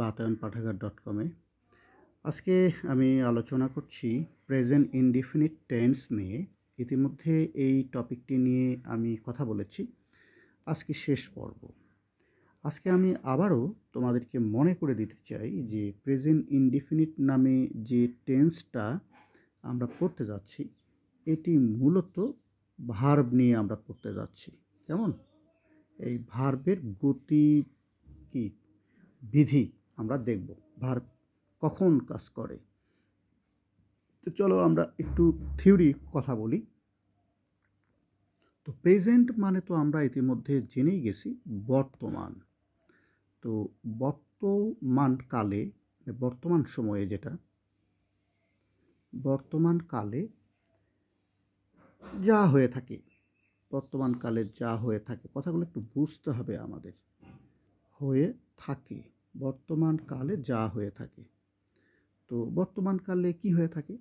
বাতায়নপাঠাগার.com-এ আজকে আমি আলোচনা করছি প্রেজেন্ট ইনডিফিনিট টেন্স নিয়ে। ইতিমধ্যে এই টপিকটি নিয়ে আমি কথা বলেছি। আজকে শেষ পর্ব। আজকে আমি আবারও তোমাদেরকে মনে করে দিতে চাই যে প্রেজেন্ট ইনডিফিনিট নামে যে টেন্সটা আমরা পড়তে যাচ্ছি এটি মূলত ভার্ব নিয়ে আমরা পড়তে যাচ্ছি। কেমন? এই ভার্বের গতি কি বিধি আমরা দেখব, ভার্ব কখন কাজ করে। তো চলো আমরা একটু থিওরি কথা বলি। তো প্রেজেন্ট মানে তো আমরা ইতিমধ্যে জেনেই গেছি বর্তমান। তো বর্তমান কালে, বর্তমান সময়ে যেটা, বর্তমান কালে যা হয়ে থাকে, বর্তমান কালে যা হয়ে থাকে, কথাগুলো একটু বুঝতে হবে আমাদের। হয়ে থাকে, বর্তমান কালে যা হয়ে থাকে। তো বর্তমান কালে কি হয়ে থাকে?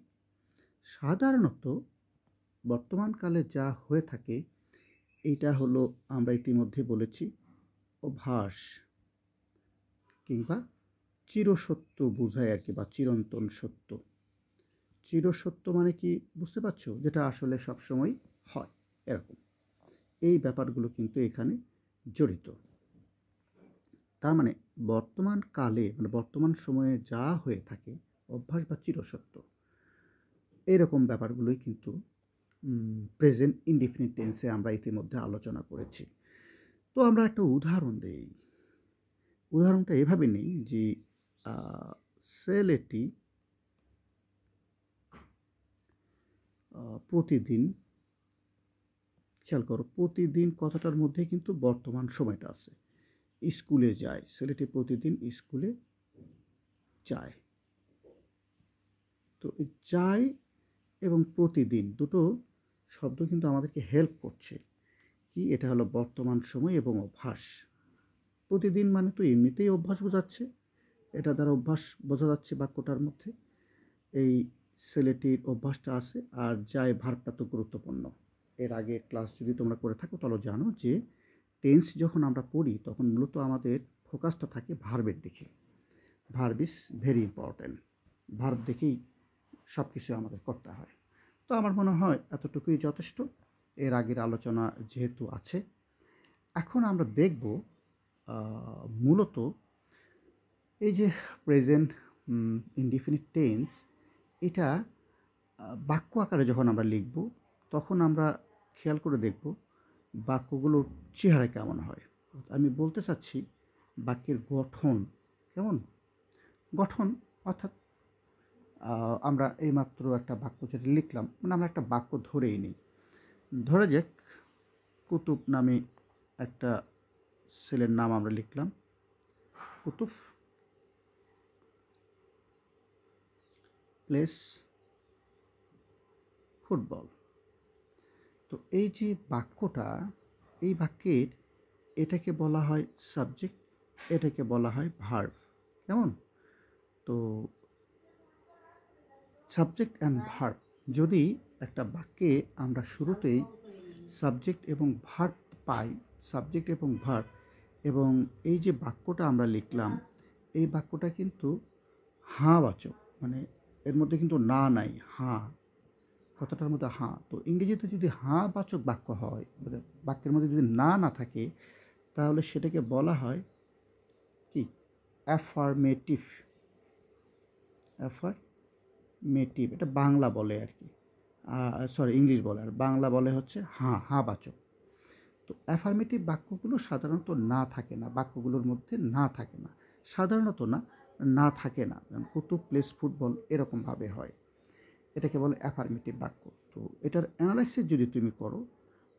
সাধারণত বর্তমান কালে যা হয়ে থাকে এইটা হলো, আমরা ইতিমধ্যে বলেছি, অভ্যাস কিংবা চিরসত্য বোঝায় আর কি, বা চিরন্তন সত্য। চিরসত্য মানে কি বুঝতে পারছো? যেটা আসলে সবসময় হয় এরকম। এই ব্যাপারগুলো কিন্তু এখানে জড়িত। তার মানে বর্তমান কালে, মানে বর্তমান সময়ে যা হয়ে থাকে, অভ্যাস বা চিরসত্য, এইরকম ব্যাপারগুলোই কিন্তু প্রেজেন্ট ইনডিফিনিট টেন্সে আমরা ইতিমধ্যে আলোচনা করেছি। তো আমরা একটা উদাহরণ দেই। উদাহরণটা এভাবে নেই যে ছেলেটি প্রতিদিন, খেয়াল করো, প্রতিদিন কথাটার মধ্যে কিন্তু বর্তমান সময়টা আছে। স্কুলে যায়, ছেলেটি প্রতিদিন স্কুলে যায়। তো যায় এবং প্রতিদিন দুটো শব্দ কিন্তু আমাদেরকে হেল্প করছে। কি? এটা হলো বর্তমান সময় এবং অভ্যাস। প্রতিদিন মানে তো এমনিতেই অভ্যাস বোঝাচ্ছে, এটা দ্বারা অভ্যাস বোঝা যাচ্ছে বাক্যটার মধ্যে। এই ছেলেটির অভ্যাসটা আছে, আর যায় ভার্বটা তো গুরুত্বপূর্ণ। এর আগে ক্লাস যদি তোমরা করে থাকো তাহলে জানো যে টেন্স যখন আমরা পড়ি তখন মূলত আমাদের ফোকাসটা থাকে ভার্বের দিকে। Verb is very important. Verb দেখেই সব কিছু আমাদের করতে হয়। তো আমার মনে হয় এতটুকুই যথেষ্ট। এর আগের আলোচনা যেহেতু আছে, এখন আমরা দেখব মূলত এই যে প্রেজেন্ট ইনডিফিনিট টেন্স, এটা বাক্য আকারে যখন আমরা লিখব তখন আমরা খেয়াল করে দেখব বাক্যগুলোর চেহারা কেমন হয়। আমি বলতে চাচ্ছি বাক্যের গঠন কেমন। গঠন অর্থাৎ আমরা এইমাত্র একটা বাক্য যেটা লিখলাম, মানে আমরা একটা বাক্য ধরেই নিই। ধরে যাক কুতুব নামে একটা ছেলের নাম আমরা লিখলাম, কুতুব প্লেস ফুটবল। তো এই যে বাক্যটা, এই বাক্যের এটাকে বলা হয় সাবজেক্ট, এটাকে বলা হয় ভার্ব। কেমন? তো সাবজেক্ট অ্যান্ড ভার্ব, যদি একটা বাক্যে আমরা শুরুতেই সাবজেক্ট এবং ভার্ব পাই, সাবজেক্ট এবং ভার্ব, এবং এই যে বাক্যটা আমরা লিখলাম এই বাক্যটা কিন্তু হাঁবাচক, মানে এর মধ্যে কিন্তু না নাই, হাঁ, কথাটার মধ্যে হাঁ। তো ইংরেজিতে যদি হাঁবাচক বাক্য হয়, মানে বাক্যের মধ্যে যদি না না থাকে, তাহলে সেটাকে বলা হয় কি? অ্যাফার্মেটিভ। অ্যাফার্মেটিভ এটা বাংলা বলে আর কি, সরি ইংলিশ বলে, আর বাংলা বলে হচ্ছে হাঁ, হাঁবাচক। তো অ্যাফার্মেটিভ বাক্যগুলো সাধারণত না থাকে না, বাক্যগুলোর মধ্যে না থাকে না, সাধারণত না থাকে না। কুতুব প্লেস ফুটবল এরকমভাবে হয়, এটাকে বলে অ্যাফার্মেটিভ বাক্য। তো এটার অ্যানালাইসিস যদি তুমি করো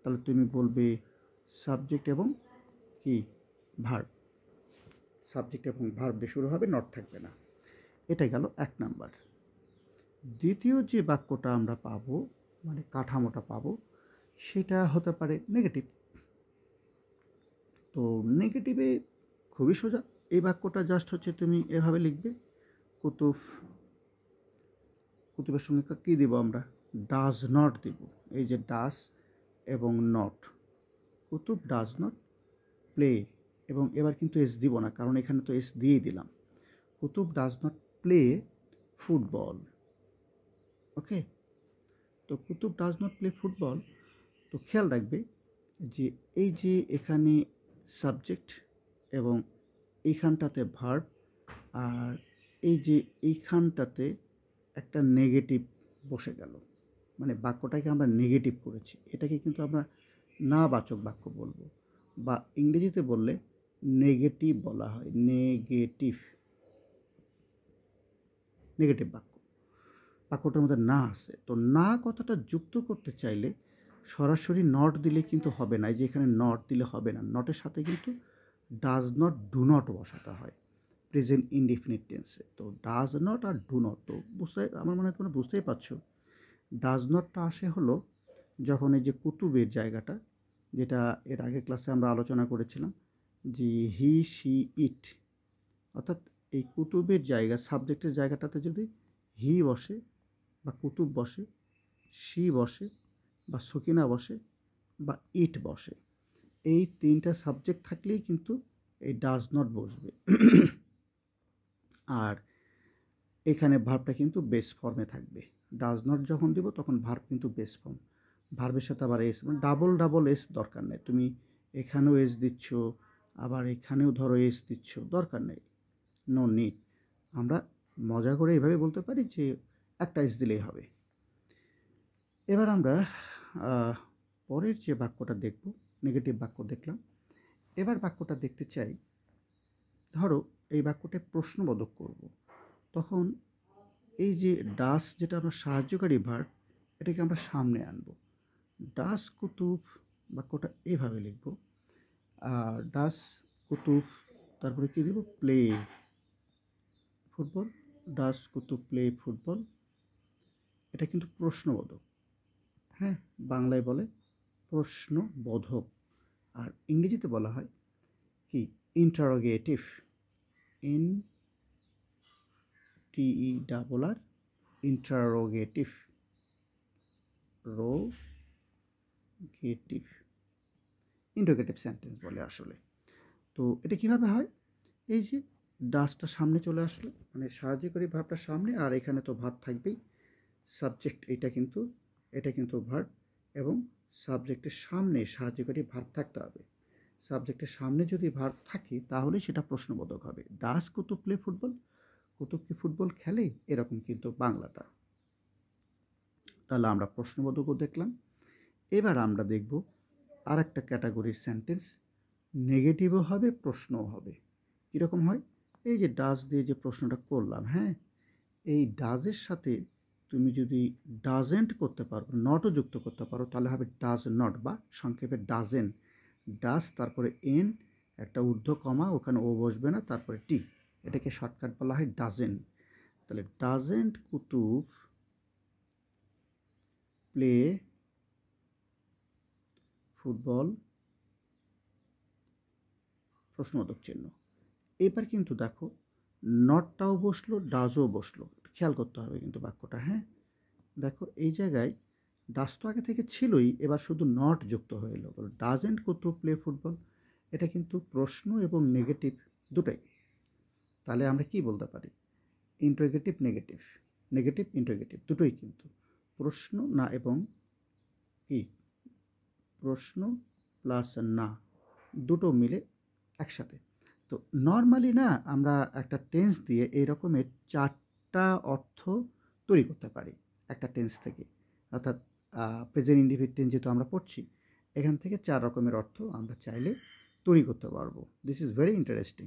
তাহলে তুমি বলবে সাবজেক্ট এবং কি ভার্ব, সাবজেক্ট এবং ভার্ব দিয়ে শুরু হবে, নট থাকবে না। এটা গেল এক নাম্বার। দ্বিতীয় যে বাক্যটা আমরা পাবো, মানে কাঠামোটা পাবো, সেটা হতে পারে নেগেটিভ। তো নেগেটিভে খুবই সোজা। এই বাক্যটা জাস্ট হচ্ছে তুমি এভাবে লিখবে, কুতুব, কুতুবের সঙ্গে কী দেব আমরা? ডাজ নট দেব। এই যে ডাজ এবং not, Qutub does not play, এবং এবার কিন্তু এস দিব না, কারণ এখানে তো এস দিয়েই দিলাম। Qutub does not play football. Okay, তো Qutub does not play football. তো খেয়াল রাখবে যে এই যে এখানে সাবজেক্ট এবং এইখানটাতে ভার্ব, আর এই যে এইখানটাতে একটা নেগেটিভ বসে গেল, মানে বাক্যটাকে আমরা নেগেটিভ করেছি। এটাকে কিন্তু আমরা না বাচক বাক্য বলবো, বা ইংরেজিতে বললে নেগেটিভ বলা হয়। নেগেটিভ বাক্য, বাক্যটার মধ্যে না আছে। তো না কথাটা যুক্ত করতে চাইলে সরাসরি নট দিলে কিন্তু হবে না। এই যে এখানে নট দিলে হবে না, নটের সাথে কিন্তু ডাজ নট, ডু নট বসাতে হয় প্রেজেন্ট ইনডিফিনিট টেন্সে। তো ডাজ নট আর ডু নট, তো আমার মনে হয় তোমরা বুঝতেই পারছো। ডাজ নটটা আসে হলো যখন এই যে কুতুবের জায়গাটা, যেটা এর আগের ক্লাসে আমরা আলোচনা করেছিলাম, যে হি, শি, ইট, অর্থাৎ এই কুতুবের জায়গা, সাবজেক্টের জায়গাটাতে যদি হি বসে বা কুতুব বসে, শি বসে বা সকিনা বসে বা ইট বসে, এই তিনটা সাবজেক্ট থাকলেই কিন্তু এই ডাজ নট বসবে। আর এখানে ভার্বটা কিন্তু বেস ফর্মে থাকবে। ডাজ নট যখন দিব তখন ভার্ব কিন্তু বেস ফর্ম, ভার্বের সাথে আবার এস, মানে ডাবল এস দরকার নেই। তুমি এখানেও এস দিচ্ছ, আবার এখানেও ধরো এস দিচ্ছ, দরকার নেই, নো নিড। আমরা মজা করে এভাবে বলতে পারি যে একটা এস দিলেই হবে। এবার আমরা পরের যে বাক্যটা দেখব, নেগেটিভ বাক্য দেখলাম। এবার বাক্যটা দেখতে চাই, ধরো এই বাক্যটা প্রশ্নবোধক করব, তখন এই যে ডাস, যেটা আমরা সাহায্যকারী ভার্ব, এটাকে আমরা সামনে আনবো। ডাস কুতুব, বাক্যটা এভাবে লিখব, ডাস কুতুব, তারপরে কী দিব, প্লে ফুটবল। ডাস কুতুব প্লে ফুটবল, এটা কিন্তু প্রশ্নবোধক। হ্যাঁ, বাংলায় বলে প্রশ্নবোধক, আর ইংরেজিতে বলা হয় কি, interrogative. INTER, interrogative, interrogative sentence বলে আসলে। তো এটা কিভাবে হয়, এই যে ডাসটা সামনে চলে আসলো, মানে সাহায্যকারী ভার্বটা সামনে, আর এখানে তো ভার্ব থাকবেই, সাবজেক্ট, এটা কিন্তু ভার্ব, এবং সাবজেক্টের সামনে সাহায্যকারী ভার্ব থাকতে হবে। সাবজেক্টের সামনে যদি ভার্ব থাকে তাহলে সেটা প্রশ্নবোধক হবে। ডাস কুতুব প্লে ফুটবল, কুতুব কি ফুটবল খেলে, এরকম কিন্তু বাংলাটা। তাহলে আমরা প্রশ্নবোধকও দেখলাম। এবার আমরা দেখব আর একটা ক্যাটাগরির সেন্টেন্স, নেগেটিভও হবে, প্রশ্নও হবে। কীরকম হয়, এই যে ডাজ দিয়ে যে প্রশ্নটা করলাম, হ্যাঁ, এই ডাজের সাথে তুমি যদি ডাজেন্ট করতে পারো, নটও যুক্ত করতে পারো, তাহলে হবে ডাজ নট, বা সংক্ষেপে ডাজেন্ট। ডাজ, তারপরে এন, একটা ঊর্ধ্ব কমা, ওখানে ও বসবে না, তারপরে টি, এটাকে শর্টকাট বলা হয় ডাজেন্ট। তাহলে ডাজেন্ট কুতুব প্লে ফুটবল, প্রশ্নবোধক চিহ্ন। এবার কিন্তু দেখো নটটাও বসলো, ডাজও বসলো, খেয়াল করতে হবে কিন্তু বাক্যটা। হ্যাঁ, দেখো এই জায়গায় ডাজ তো আগে থেকে ছিলই, এবার শুধু নট যুক্ত হয়ে এলো। ডাজেন্ট কুতুব প্লে ফুটবল, এটা কিন্তু প্রশ্ন এবং নেগেটিভ দুটাই। তাহলে আমরা কি বলতে পারি, ইন্টারোগেটিভ নেগেটিভ, নেগেটিভ ইন্টারোগেটিভ দুটোই কিন্তু, প্রশ্ন না এবং কি, প্রশ্ন প্লাস না, দুটো মিলে একসাথে। তো নর্মালি না আমরা একটা টেন্স দিয়ে এই রকমের 4টা অর্থ তৈরি করতে পারি একটা টেন্স থেকে, অর্থাৎ প্রেজেন্ট ইনডিফিনিট টেন্স যেহেতু আমরা পড়ছি, এখান থেকে 4 রকমের অর্থ আমরা চাইলে তৈরি করতে পারবো। This is very interesting.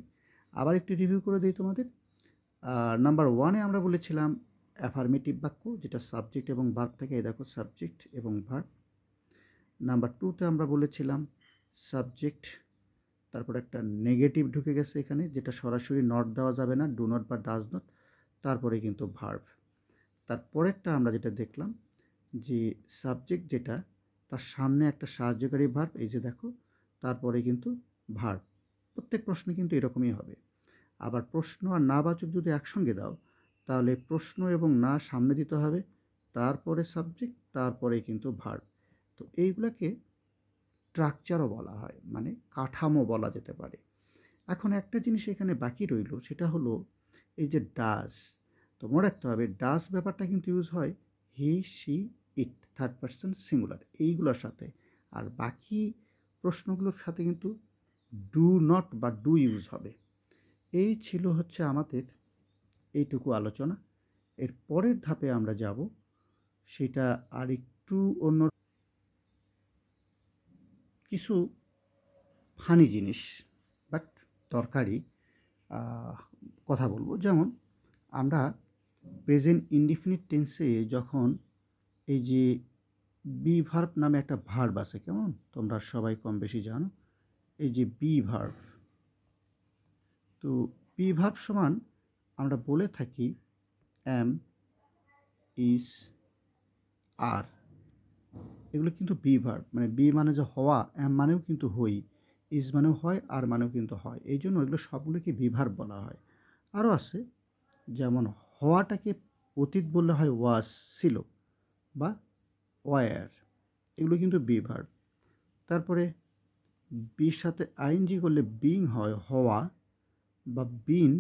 আবার একটু রিভিউ করে দিই তোমাদের। নাম্বার 1-এ আমরা বলেছিলাম অ্যাফার্মেটিভ বাক্য, যেটা সাবজেক্ট এবং ভার্ব থেকে, এই দেখো সাবজেক্ট এবং ভার্ব। নাম্বার 2-তে আমরা বলেছিলাম সাবজেক্ট, তারপর একটা নেগেটিভ ঢুকে গেছে এখানে, যেটা সরাসরি নট দেওয়া যাবে না, ডু নট বা ডাজ নট, তারপরে কিন্তু ভার্ব। তারপরেরটা আমরা যেটা দেখলাম যে সাবজেক্ট, যেটা তার সামনে একটা সাহায্যকারী ভার্ব, এই যে দেখো, তারপরে কিন্তু ভার্ব। প্রত্যেক প্রশ্নে কিন্তু এরকমই হবে। আবার প্রশ্ন আর নাবাচক যদি একসঙ্গে দাও, তাহলে প্রশ্ন এবং না সামনে দিতে হবে, তারপরে সাবজেক্ট, তারপরে কিন্তু ভার্ব। তো এইগুলোকে স্ট্রাকচারও বলা হয়, মানে কাঠামো বলা যেতে পারে। এখন একটা জিনিস এখানে বাকি রইল, সেটা হলো এই যে ডাজ, তো মনে রাখতে হবে ডাজ ব্যাপারটা কিন্তু ইউজ হয় he, she, it, third person singular এইগুলোর সাথে। আর বাকি প্রশ্নগুলোর সাথে কিন্তু ডু নট বা ডু ইউজ হবে। এই ছিল হচ্ছে আমাদের এইটুকু আলোচনা। এর পরের ধাপে আমরা যাব, সেটা আরেকটু অন্য কিছু ফানি জিনিস, বাট দরকারি কথা বলবো। যেমন আমরা প্রেজেন্ট ইনডিফিনিট টেন্সে যখন এই যে বি ভার্ব নামে একটা ভার্ব আছে, কেমন তোমরা সবাই কম বেশি জানো, এই যে বি ভার্ব, তো বি ভার্ব সমান আমরা বলে থাকি এম, ইজ, আর। এগুলো কিন্তু বি ভার্ব, মানে বি মানে যে হওয়া, এম মানেও কিন্তু হই, ইজ মানেও হয়, আর মানেও কিন্তু হয়, এই জন্য এগুলো সবগুলোকে বি ভার্ব বলা হয়। আরও আছে, যেমন হওয়াটাকে অতীত বললে হয় ওয়াজ, ছিল, বা ওয়ার, এগুলো কিন্তু বি ভার্ব। তারপরে বির সাথে আইএনজি করলে বিং হয়, হওয়া, বা বিন,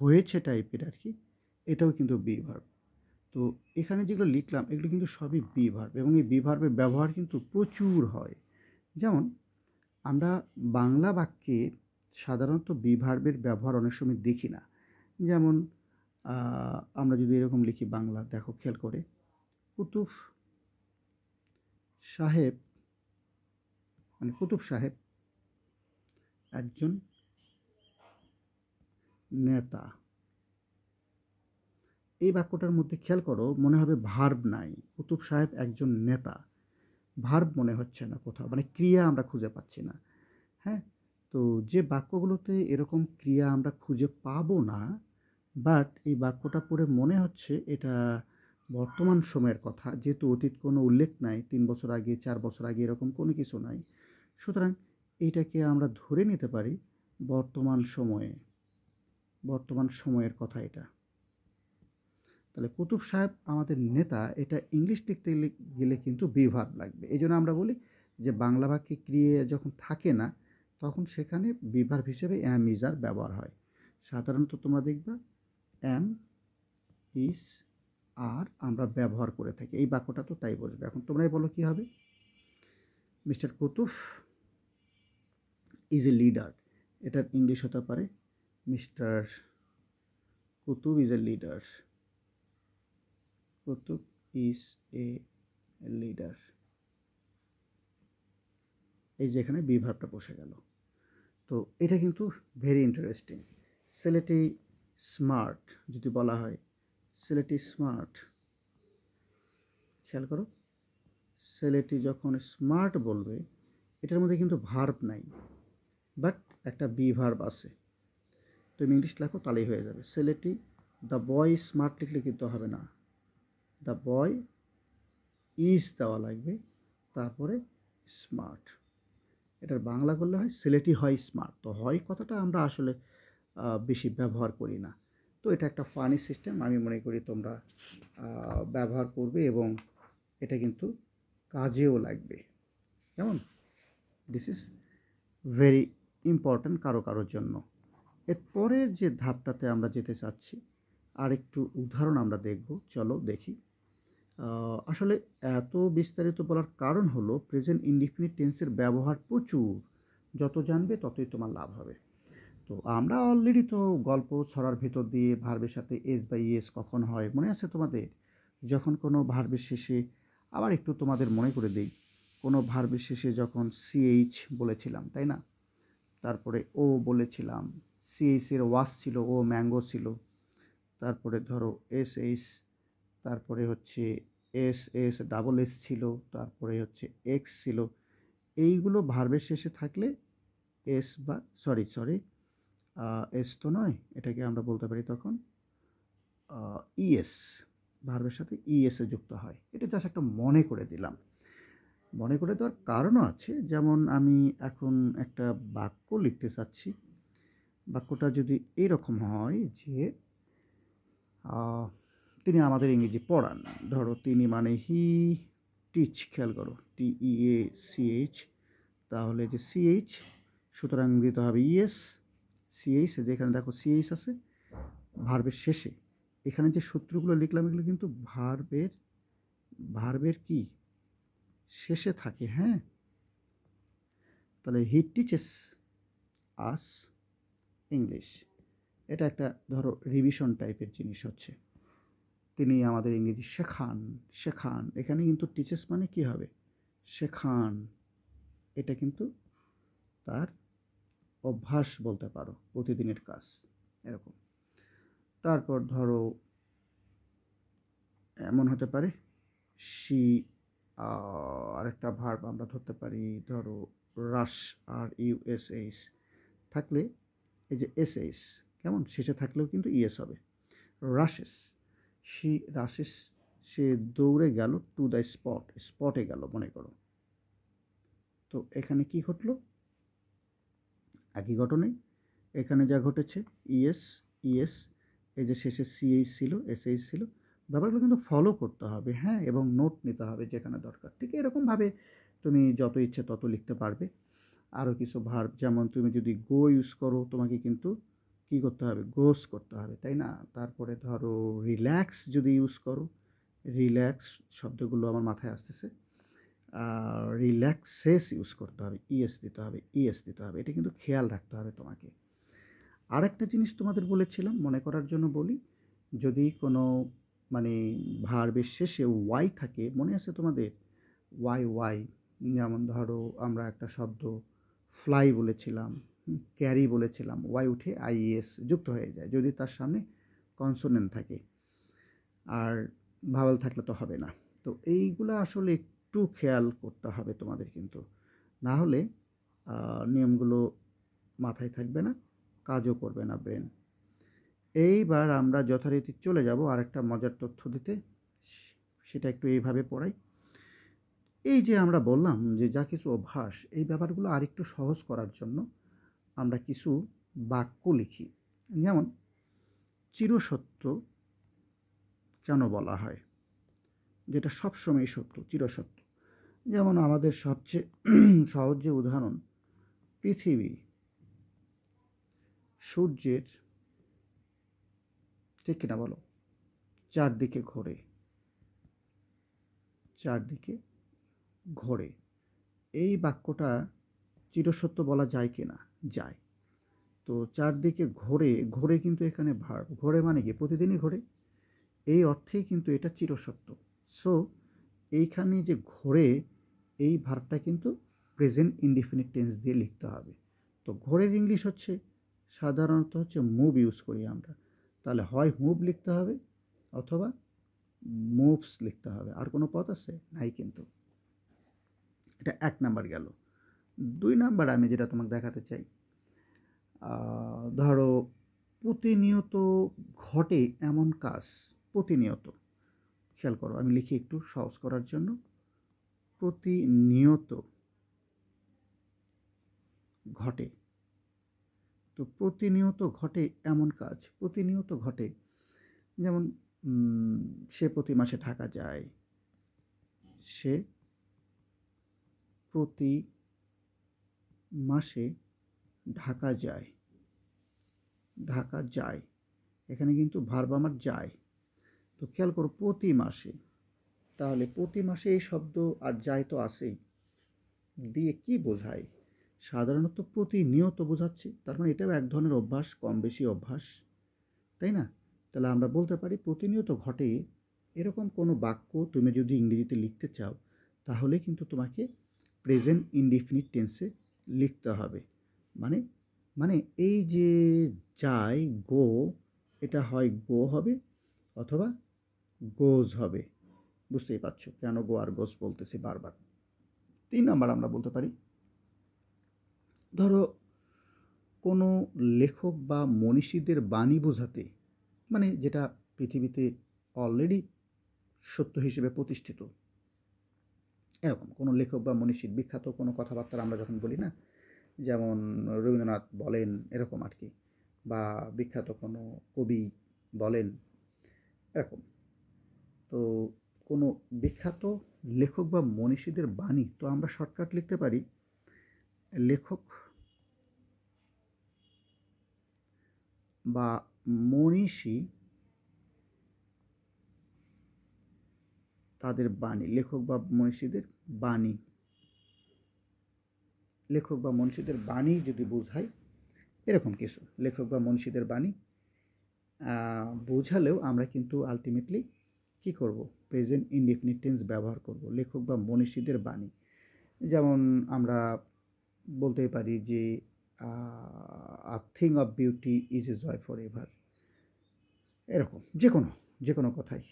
হয়েছে টাইপের আর কি, এটাও কিন্তু বি ভার্ব। তো এখানে যেগুলো লিখলাম এগুলো কিন্তু সবই বি ভার্ব, এবং এই বি ভার্বের ব্যবহার কিন্তু প্রচুর হয়। যেমন আমরা বাংলা বাক্যে সাধারণত বি ভার্বের ব্যবহার অনেক সময় দেখি না। যেমন আমরা যদি এরকম লিখি, বাংলা দেখো খেয়াল করে, কুতুব সাহেব, মানে কুতুব সাহেব একজন নেতা, এই বাক্যটার মধ্যে খেয়াল করো মনে হবে ভার্ব নাই, কুতুব সাহেব একজন নেতা, ভার্ব মনে হচ্ছে না কোথাও, মানে ক্রিয়া আমরা খুঁজে পাচ্ছি না। হ্যাঁ, তো যে বাক্যগুলোতে এরকম ক্রিয়া আমরা খুঁজে পাবো না, বাট এই বাক্যটা পড়ে মনে হচ্ছে এটা বর্তমান সময়ের কথা, যেহেতু অতীত কোনো উল্লেখ নাই, 3 বছর আগে 4 বছর আগে এরকম কোনো কিছু নাই, সুতরাং এইটাকে আমরা ধরে নিতে পারি বর্তমান সময়ে, বর্তমান সময়ের কথা এটা। তাহলে কুতুব সাহেব আমাদের নেতা, এটা ইংলিশ লিখতে গেলে কিন্তু বি ভার্ব লাগবে। এই জন্য আমরা বলি যে বাংলা বাক্যে ক্রিয়া যখন থাকে না, তখন সেখানে বি ভার্ব হিসেবে অ্যাম, ইজ, আর ব্যবহার হয়। সাধারণত তোমরা দেখবা অ্যাম, ইজ, আর আমরা ব্যবহার করে থাকি, এই বাক্যটা তো তাই বসবে। এখন তোমরাই বলো কী হবে। Mister Qutub is a leader, এটার ইংলিশ হতে পারে mister Qutub is a leader, Qutub is a leader, এই যে এখানে বি ভার্বটা বসে গেল। তো এটা কিন্তু ভেরি ইন্টারেস্টিং। ছেলেটি স্মার্ট যদি বলা হয়, ছেলেটি স্মার্ট, খেয়াল করো, ছেলেটি যখন স্মার্ট বলবে, এটার মধ্যে কিন্তু ভার্ব নাই, বাট একটা বি ভার্ব আছে। তুমি ইংলিশ লেখো তাহলেই হয়ে যাবে। ছেলেটি, দ্য বয় স্মার্ট লিখলে কিন্তু হবে না, দ্য বয় ইজ দেওয়া লাগবে, তারপরে স্মার্ট। এটার বাংলা করলে হয় ছেলেটি হয় স্মার্ট। তো হয় কথাটা আমরা আসলে বেশি ব্যবহার করি না। তো এটা একটা ফানি সিস্টেম, আমি মনে করি তোমরা ব্যবহার করবে, এবং এটা কিন্তু কাজেও লাগবে। কেমন, দিস ইজ ভেরি ইম্পর্ট্যান্ট কারোর জন্য। এরপরের যে ধাপটাতে আমরা যেতে চাচ্ছি, আর একটু উদাহরণ আমরা দেখব, চলো দেখি। আসলে এত বিস্তারিত বলার কারণ হলো প্রেজেন্ট ইনডিফিনিট টেন্সের ব্যবহার প্রচুর, যত জানবে ততই তোমার লাভ হবে। তো আমরা অলরেডি তো গল্প ছড়ার ভেতর দিয়ে ভার্বের সাথে এস বা ইএস কখন হয় মনে আছে তোমাদের, যখন কোনো ভার্বের শেষে, আবার একটু তোমাদের মনে করে দিই, কোনো ভার্বের শেষে যখন সিএইচ বলেছিলাম, তাই না, তারপরে ও বলেছিলাম, সিএইচের ওয়াশ ছিল, ও ম্যাঙ্গো ছিল, তারপরে ধরো এস এইচ, তারপরে হচ্ছে এস এস ডাবল এস ছিল, তারপরে হচ্ছে এক্স ছিল, এইগুলো ভার্বের শেষে থাকলে এস বা সরি এস তো নয়, এটাকে আমরা বলতে পারি তখন ইএস, ভার্বের সাথে ইএসে যুক্ত হয়। এটা জাস্ট একটা মনে করে দিলাম। মনে করে দেওয়ার কারণও আছে, যেমন আমি এখন একটা বাক্য লিখতে চাচ্ছি, বাক্যটা যদি এইরকম হয় যে তিনি আমাদের ইংরেজি পড়ান, ধরো তিনি মানে হি টিচ, খেয়াল করো TEACH, তাহলে যে সিএইচ, সুতরাং দিতে হবে ইএস, সিএইচ, যেখানে দেখো সিএইচ আছে ভার্বের শেষে। এখানে যে সূত্রগুলো লিখলাম এগুলো কিন্তু ভার্বের কি শেষে থাকে, হ্যাঁ। তাহলে হি টিচেস আস ইংলিশ, এটা একটা ধরো রিভিশন টাইপের জিনিস হচ্ছে। তিনি আমাদের ইংরেজি শেখান। এখানে কিন্তু টিচেস মানে কি হবে, শেখান। এটা কিন্তু তার অভ্যাস বলতে পারো, প্রতিদিনের কাজ এরকম। তারপর ধরো এমন হতে পারে শি, আরেকটা ভার্ব আমরা ধরতে পারি, ধরো রাশ আর ইউএসএইচ থাকলে, এই যে এসএইচ কেমন শেষে থাকলেও কিন্তু ইএস হবে। রাশেস, রাশেস, সে দৌড়ে গেল টু দ্য স্পটে গেল মনে করো। তো এখানে কি ঘটলো, একই ঘটনাই এখানে যা ঘটেছে, ইএস, এই যে শেষে সিএইচ ছিল, এসএইচ ছিল, ব্যাপারগুলো কিন্তু ফলো করতে হবে, হ্যাঁ, এবং নোট নিতে হবে যেখানে দরকার। ঠিক এরকমভাবে তুমি যত ইচ্ছে তত লিখতে পারবে। আরও কিছু ভার্ব, যেমন তুমি যদি গো ইউজ করো তোমাকে কিন্তু কী করতে হবে, গোস করতে হবে, তাই না। তারপরে ধরো রিল্যাক্স যদি ইউজ করো, রিল্যাক্স শব্দগুলো আমার মাথায় আসতেছে, রিল্যাক্সেস ইউজ করতে হবে, ইএস দিতে হবে, এটা কিন্তু খেয়াল রাখতে হবে তোমাকে। আরেকটা জিনিস তোমাদের বলেছিলাম, মনে করার জন্য বলি, যদি কোনো মানে ভার্বের শেষে ওয়াই থাকে, মনে আছে তোমাদের, ওয়াই, যেমন ধরো আমরা একটা শব্দ ফ্লাই বলেছিলাম, ক্যারি বলেছিলাম, ওয়াই উঠে আইএস যুক্ত হয়ে যায় যদি তার সামনে কনসোনেন্ট থাকে, আর ভাওয়েল থাকলে তো হবে না। তো এইগুলো আসলে একটু খেয়াল করতে হবে তোমাদের কিন্তু, না হলে নিয়মগুলো মাথায় থাকবে না, কাজও করবে না ব্রেন। এইবার আমরা যথারীতি চলে যাব আরেকটা মজার তথ্য দিতে, সেটা একটু এইভাবে পড়াই। এই যে আমরা বললাম যে যা কিছু অভ্যাস, এই ব্যাপারগুলো আরেকটু সহজ করার জন্য আমরা কিছু বাক্য লিখি। যেমন চিরসত্য কেন বলা হয়, যেটা সবসময় সত্য, চিরসত্য। যেমন আমাদের সবচেয়ে সহজ যে উদাহরণ, পৃথিবী সূর্যের, ঠিক কিনা বলো, চারদিকে ঘোরে। এই বাক্যটা চিরসত্য বলা যায় কি না, যায়। তো চারদিকে ঘোরে কিন্তু এখানে ভার্ব, ঘোরে মানে কি প্রতিদিনই ঘোরে, এই অর্থেই কিন্তু এটা চিরসত্য। সো এইখানে যে ঘোরে, এই ভার্বটা কিন্তু প্রেজেন্ট ইনডিফিনিট টেন্স দিয়ে লিখতে হবে। তো ঘোরের ইংলিশ হচ্ছে সাধারণত হচ্ছে মুভ ইউজ করি আমরা, তাহলে হয় মুভ লিখতে হবে অথবা মুভস লিখতে হবে, আর কোনো পথ আছে নাই কিন্তু। এটা 1 নাম্বার গেল। 2 নাম্বার আমি যেটা তোমাকে দেখাতে চাই, ধরো প্রতিনিয়ত ঘটে এমন কাজ, প্রতিনিয়ত, খেয়াল করো আমি লিখি একটু সহজ করার জন্য, প্রতিনিয়ত ঘটে। তো প্রতিনিয়ত ঘটে এমন কাজ, প্রতিনিয়ত ঘটে, যেমন সে প্রতি মাসে ঢাকা যায়, সে প্রতি মাসে ঢাকা যায়, এখানে কিন্তু ভার্ব আমার যায়। তো খেয়াল করো প্রতি মাসে, তাহলে প্রতি মাসে এই শব্দ আর যায় তো আসেই, দিয়ে কি বোঝায়, সাধারণত প্রতিনিয়ত বোঝাচ্ছে, তার মানে এটাও এক ধরনের অভ্যাস, কম বেশি অভ্যাস, তাই না। তাহলে আমরা বলতে পারি প্রতিনিয়ত ঘটে এরকম কোনো বাক্য তুমি যদি ইংরেজিতে লিখতে চাও, তাহলে কিন্তু তোমাকে প্রেজেন্ট ইনডিফিনিট টেন্সে লিখতে হবে। মানে মানে এই যে যায়, গো, এটা হয় গো হবে অথবা গোজ হবে। বুঝতেই পারছো কেন গো আর গোজ বলতেছি বারবার। 3 নাম্বার আমরা বলতে পারি, ধরো কোনো লেখক বা মনীষীদের বাণী বোঝাতে, মানে যেটা পৃথিবীতে অলরেডি সত্য হিসেবে প্রতিষ্ঠিত, এরকম কোনো লেখক বা মনীষীর বিখ্যাত কোনো কথাবার্তা আমরা যখন বলি না, যেমন রবীন্দ্রনাথ বলেন এরকম আর কি, বা বিখ্যাত কোনো কবি বলেন এরকম। তো কোনো বিখ্যাত লেখক বা মনীষীদের বাণী, তো আমরা শর্টকাট লিখতে পারি লেখক বা মনীষী তাদের বাণী, লেখক বা মনীষীদের বাণী, লেখক বা মনীষীদের বাণী যদি বোঝায় এরকম কিছু, লেখক বা মনীষীদের বাণী বোঝালেও আমরা কিন্তু আলটিমেটলি কী করব, প্রেজেন্ট ইনডেফিনিট টেন্স ব্যবহার করব, লেখক বা মনীষীদের বাণী। যেমন আমরা বলতে পারি যে a thing of beauty is a joy for ever, এরকম যে কোনো কথাই।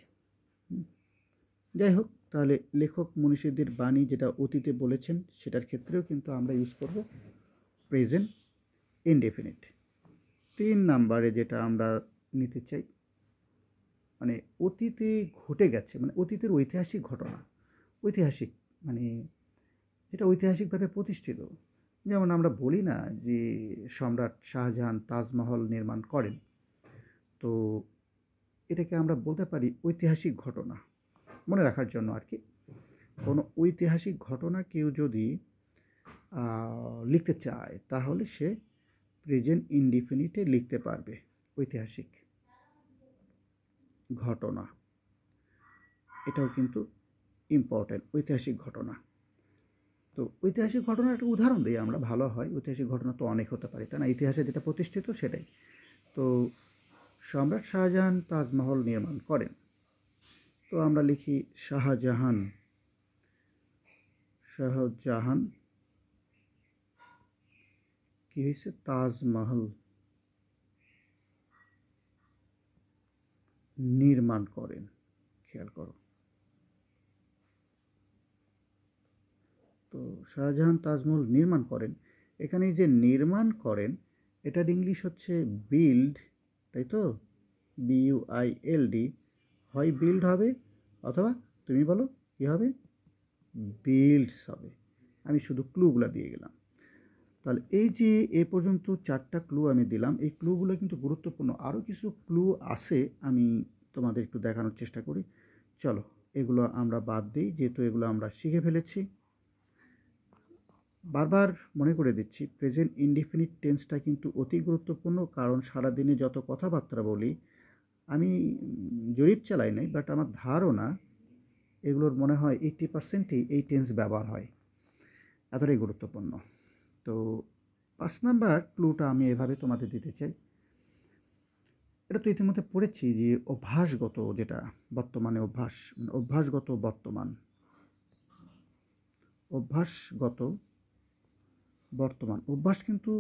যাই হোক, তাহলে লেখক মনীষীদের বাণী যেটা অতীতে বলেছেন সেটার ক্ষেত্রেও কিন্তু আমরা ইউজ করব প্রেজেন্ট ইনডেফিনিট। 3 নাম্বারে যেটা আমরা নিতে চাই, মানে অতীতে ঘটে গেছে, মানে অতীতের ঐতিহাসিক ঘটনা, ঐতিহাসিক মানে যেটা ঐতিহাসিকভাবে প্রতিষ্ঠিত। যেমন আমরা বলি না যে সম্রাট শাহজাহান তাজমহল নির্মাণ করেন, তো এটাকে আমরা বলতে পারি ঐতিহাসিক ঘটনা, মনে রাখার জন্য আর কি। কোনো ঐতিহাসিক ঘটনা কেউ যদি লিখতে চায় তাহলে সে প্রেজেন্ট ইনডিফিনিটে লিখতে পারবে ঐতিহাসিক ঘটনা, এটাও কিন্তু ইম্পর্টেন্ট, ঐতিহাসিক ঘটনা। তো ঐতিহাসিক ঘটনার একটা উদাহরণ দিই আমরা, ভালো হয়। ঐতিহাসিক ঘটনা তো অনেক হতে পারে, তাই না? ইতিহাসে যেটা প্রতিষ্ঠিত সেটাই। তো সম্রাট শাহজাহান তাজমহল নির্মাণ করেন, তো আমরা লিখি শাহজাহান কি হয়েছে, তাজমহল নির্মাণ করেন। খেয়াল করো, তো শাহজাহান তাজমহল নির্মাণ করেন, এখানে যে নির্মাণ করেন এটার ইংলিশ হচ্ছে বিল্ড, তাই তো? BUILD, হয় বিল্ড হবে অথবা তুমি বলো কী হবে, বিল্ডস হবে। আমি শুধু ক্লুগুলো দিয়ে গেলাম। তাহলে এই যে এ পর্যন্ত 4টা ক্লু আমি দিলাম, এই ক্লুগুলো কিন্তু গুরুত্বপূর্ণ। আরও কিছু ক্লু আছে, আমি তোমাদের একটু দেখানোর চেষ্টা করি। চলো এগুলো আমরা বাদ দিই, যেহেতু এগুলো আমরা শিখে ফেলেছি। বারবার মনে করে দিচ্ছি, প্রেজেন্ট ইনডিফিনিট টেন্সটা কিন্তু অতি গুরুত্বপূর্ণ, কারণ সারাদিনে যত কথাবার্তা বলি, আমি জরিপ চালাই নাই, বাট আমার ধারণা এগুলোর মনে হয় 80%ই এই টেন্স ব্যবহার হয়, এতটাই গুরুত্বপূর্ণ। তো 5 নাম্বার ক্লুটা আমি এভাবে তোমাদের দিতে চাই। এটা তো ইতিমধ্যে পড়েছি যে অভ্যাসগত, যেটা বর্তমানে অভ্যাস, মানে অভ্যাসগত বর্তমান, অভ্যাসগত বর্তমান। অভ্যাস কিন্তু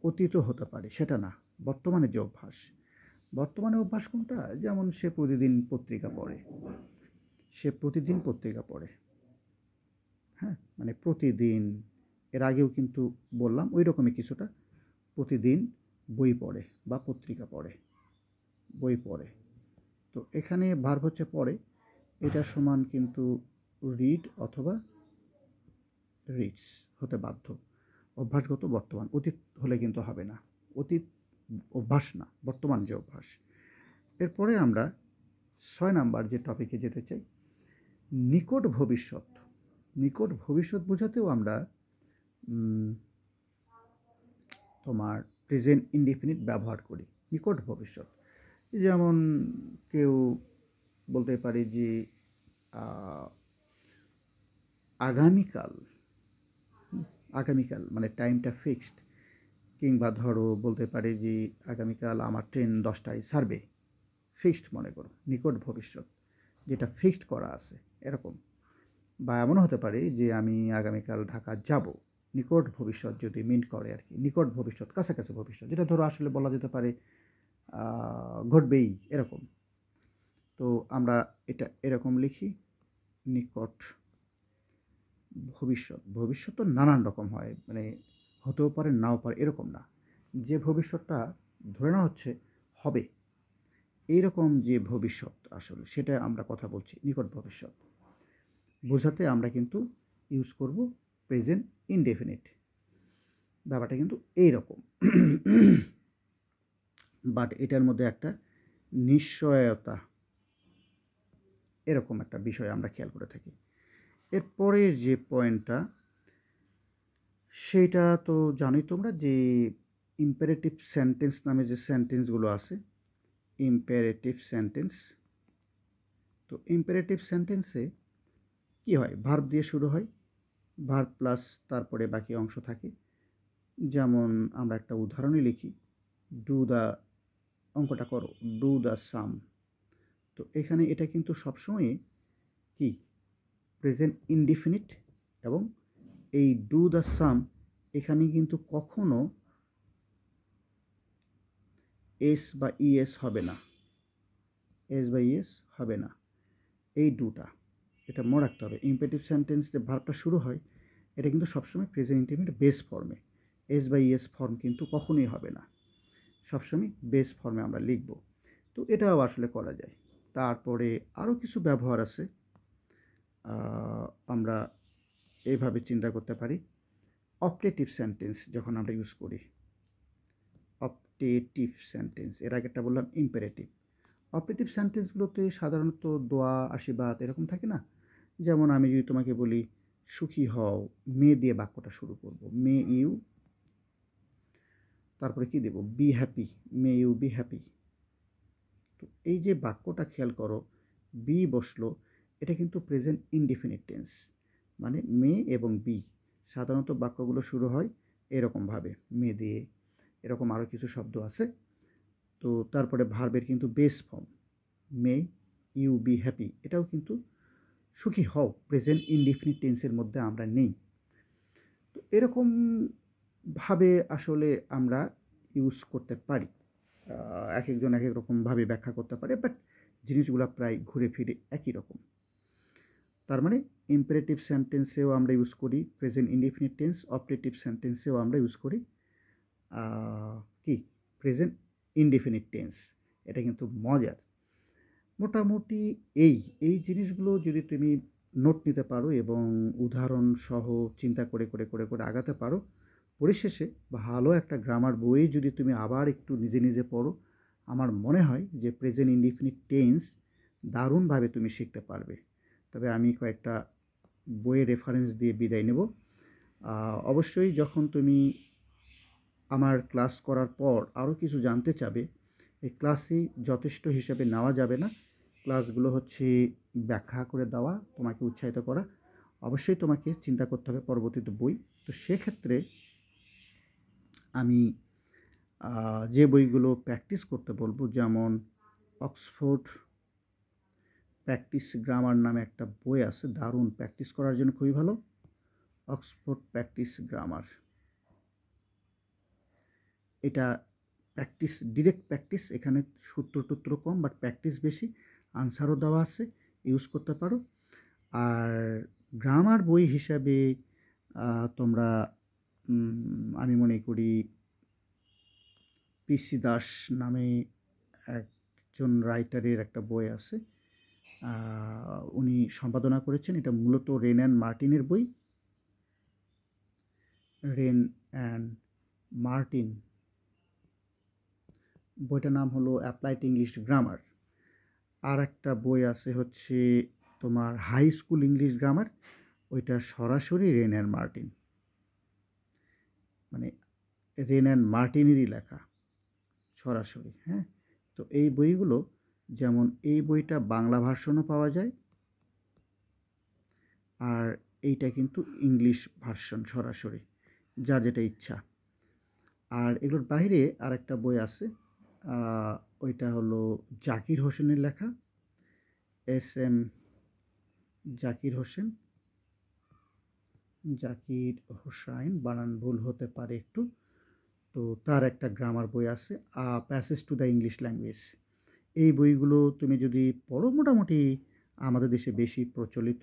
অতীতও হতে পারে, সেটা না। বর্তমানে যে অভ্যাস, বর্তমানে অভ্যাস কোনটা? যেমন সে প্রতিদিন পত্রিকা পড়ে, সে প্রতিদিন পত্রিকা পড়ে, হ্যাঁ, মানে প্রতিদিন। এর আগেও কিন্তু বললাম ওই রকমই কিছুটা, প্রতিদিন বই পড়ে বা পত্রিকা পড়ে, বই পড়ে। তো এখানে ভার্ব হচ্ছে পড়ে, এটা সমান কিন্তু রিড অথবা রিডস হতে বাধ্য। অভ্যাসগত বর্তমান, অতীত হলে কিন্তু হবে না, অতীত অভ্যাস না, বর্তমান যে অভ্যাস। এরপরে আমরা 6 নাম্বার যে টপিকে যেতে চাই, নিকট ভবিষ্যৎ। নিকট ভবিষ্যৎ বোঝাতেও আমরা তোমার প্রেজেন্ট ইনডিফিনিট ব্যবহার করি, নিকট ভবিষ্যৎ। যেমন কেউ বলতে পারে যে আগামীকাল, আগামীকাল মানে টাইমটা ফিক্সড। কিংবা ধরো বলতে পারে যে আগামীকাল আমার ট্রেন 10টায় ছাড়বে, ফিক্সড মনে করো, নিকট ভবিষ্যৎ, যেটা ফিক্সড করা আছে এরকম। বা এমনও হতে পারে যে আমি আগামীকাল ঢাকা যাব, নিকট ভবিষ্যৎ যদি মিন করে আর কি, নিকট ভবিষ্যৎ, কাছাকাছি ভবিষ্যৎ, যেটা ধরো আসলে বলা যেতে পারে ঘটবেই এরকম। তো আমরা এটা এরকম লিখি, নিকট ভবিষ্যৎ। ভবিষ্যৎ তো নানান রকম হয়, মানে হতেও পারে নাও পারে, এরকম না। যে ভবিষ্যৎটা ধরে নেওয়া হচ্ছে হবে, এইরকম যে ভবিষ্যৎ আসলে সেটা আমরা কথা বলছি নিকট ভবিষ্যৎ বোঝাতে আমরা কিন্তু ইউজ করব প্রেজেন্ট ইনডেফিনিট। ব্যাপারটা কিন্তু এইরকম, বাট এটার মধ্যে একটা নিশ্চয়তা, এরকম একটা বিষয় আমরা খেয়াল করে থাকি। এরপরের যে পয়েন্টটা, সেটা তো জানোই তোমরা যে ইম্পারেটিভ সেন্টেন্স নামে যে সেন্টেন্সগুলো আছে, ইম্পারেটিভ সেন্টেন্স। তো ইম্পারেটিভ সেন্টেন্সে কি হয়, ভার্ব দিয়ে শুরু হয়, ভার্ব প্লাস তারপরে বাকি অংশ থাকে। যেমন আমরা একটা উদাহরণই লিখি, ডু দ্য, অঙ্কটা করো, ডু দ্য সাম। তো এখানে এটা কিন্তু সবসময় কি, প্রেজেন্ট ইনডিফিনিট, এবং এই ডু দ্য সাম এখানে কিন্তু কখনো এস বা ইএস হবে না, এস বা ইএস হবে না, এই ডুটা, এটা মনে রাখতে হবে। ইম্পারেটিভ সেন্টেন্স যে ভার্বটা শুরু হয় এটা কিন্তু সবসময় প্রেজেন্ট ইনডিফিনিট বেস ফর্মে, এস বা ইএস ফর্ম কিন্তু কখনোই হবে না, সবসময় বেস ফর্মে আমরা লিখব। তো এটাও আসলে করা যায়। তারপরে আরও কিছু ব্যবহার আছে, আমরা এইভাবে চিন্তা করতে পারি। অপটেটিভ সেন্টেন্স যখন আমরা ইউজ করি, অপটেটিভ সেন্টেন্স, এর আগেরটা বললাম ইম্পারেটিভ। অপটেটিভ সেন্টেন্সগুলোতে সাধারণত দোয়া, আশীর্বাদ এরকম থাকে না। যেমন আমি যদি তোমাকে বলি সুখী হও, মে দিয়ে বাক্যটা শুরু করব, মে ইউ, তারপরে কি দেব, be happy, may you be happy. তো এই যে বাক্যটা খেয়াল করো, বি বসলো, এটা কিন্তু প্রেজেন্ট ইনডিফিনিট টেন্স, মানে মে এবং বি। সাধারণত বাক্যগুলো শুরু হয় এরকমভাবে, মে দিয়ে, এরকম আরও কিছু শব্দ আছে। তো তারপরে ভার্বের কিন্তু base form, may you be happy, এটাও কিন্তু সুখী হও প্রেজেন্ট ইনডিফিনিট টেন্সের মধ্যে আমরা নেই। তো এরকমভাবে আসলে আমরা ইউজ করতে পারি, এক একজন এক এক রকমভাবে ব্যাখ্যা করতে পারে, বাট জিনিসগুলো প্রায় ঘুরে ফিরে একই রকম। তার মানে ইম্পারেটিভ সেন্টেন্সেও আমরা ইউজ করি প্রেজেন্ট ইনডিফিনিট টেন্স, অপারেটিভ সেন্টেন্সেও আমরা ইউজ করি কি, প্রেজেন্ট ইনডিফিনিট টেন্স। এটা কিন্তু মজার। মোটামুটি এই জিনিসগুলো যদি তুমি নোট নিতে পারো এবং উদাহরণ সহ চিন্তা করে করে করে করে আগাতে পারো, পরিশেষে ভালো একটা গ্রামার বই যদি তুমি আবার একটু নিজে নিজে পড়ো, আমার মনে হয় যে প্রেজেন্ট ইনডিফিনিট টেন্স দারুণভাবে তুমি শিখতে পারবে। তবে আমি কয়েকটা বইয়ের রেফারেন্স দিয়ে বিদায় নেব। অবশ্যই যখন তুমি আমার ক্লাস করার পর আরও কিছু জানতে চাবে, এই ক্লাসই যথেষ্ট হিসেবে নেওয়া যাবে না। ক্লাসগুলো হচ্ছে ব্যাখ্যা করে দেওয়া, তোমাকে উৎসাহিত করা। অবশ্যই তোমাকে চিন্তা করতে হবে পরবর্তীতে বই। তো সেক্ষেত্রে আমি যে বইগুলো প্র্যাকটিস করতে বলবো, যেমন অক্সফোর্ড প্র্যাকটিস গ্রামার নামে একটা বই আছে, দারুণ, প্র্যাকটিস করার জন্য খুবই ভালো, অক্সফোর্ড প্র্যাকটিস গ্রামার। এটা প্র্যাকটিস, ডিরেক্ট প্র্যাকটিস, এখানে সূত্র টুত্র কম, বাট প্র্যাকটিস বেশি, আনসারও দেওয়া আছে, ইউজ করতে পারো। আর গ্রামার বই হিসাবে তোমরা, আমি মনে করি পিসি দাস নামে একজন রাইটারের একটা বই আছে, উনি সম্পাদনা করেছেন, এটা মূলত রেন অ্যান্ড মার্টিনের বই, রেন অ্যান্ড মার্টিন, বইটার নাম হলো অ্যাপ্লাইড ইংলিশ গ্রামার। আর একটা বই আছে হচ্ছে তোমার হাই স্কুল ইংলিশ গ্রামার, ওইটা সরাসরি রেন অ্যান্ড মার্টিন, মানে রেন অ্যান্ড মার্টিনেরই লেখা সরাসরি। হ্যাঁ, তো এই বইগুলো, যেমন এই বইটা বাংলা ভার্সনও পাওয়া যায়, আর এইটা কিন্তু ইংলিশ ভার্সন সরাসরি, যার যেটা ইচ্ছা। আর এগুলোর বাইরে আরেকটা বই আছে, ওইটা হলো জাকির হোসেনের লেখা, SM জাকির হোসেন, জাকির হোসাইন, বানান ভুল হতে পারে একটু। তো তার একটা গ্রামার বই আছে, passage to the English language. এই বইগুলো তুমি যদি পড়ো, মোটামুটি আমাদের দেশে বেশি প্রচলিত,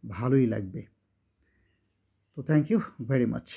ভালোই লাগবে। তো থ্যাংক ইউ ভেরি মাচ।